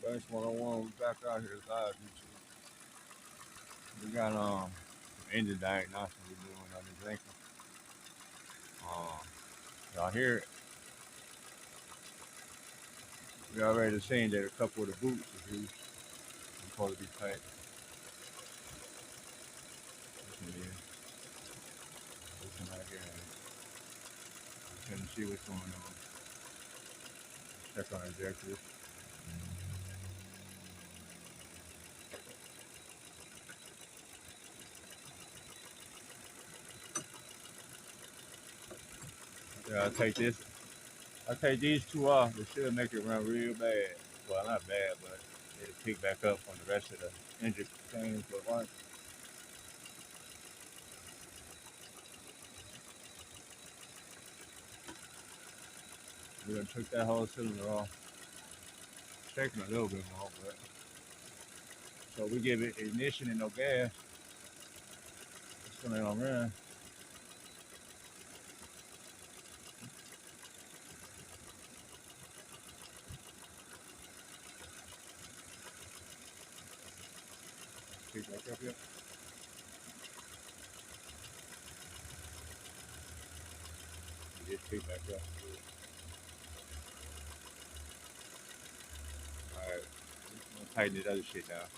Banks 101, we back out here live YouTube. We got engine diagnostics we're doing on this ankle. Y'all hear it? We already seen that a couple of the boots is loose. It's supposed to be tight. Yeah, listen right here. Couldn't see what's going on. Check on injectors. Yeah, I take these two off. It should make it run real bad. Well, not bad, but it'll pick back up on the rest of the engine things. But once we done took that whole cylinder off, taking a little bit more, but so we give it ignition and no gas. It's gonna run. Pick back up yet? Just pick back up. All right, I'm gonna tighten this other shit down.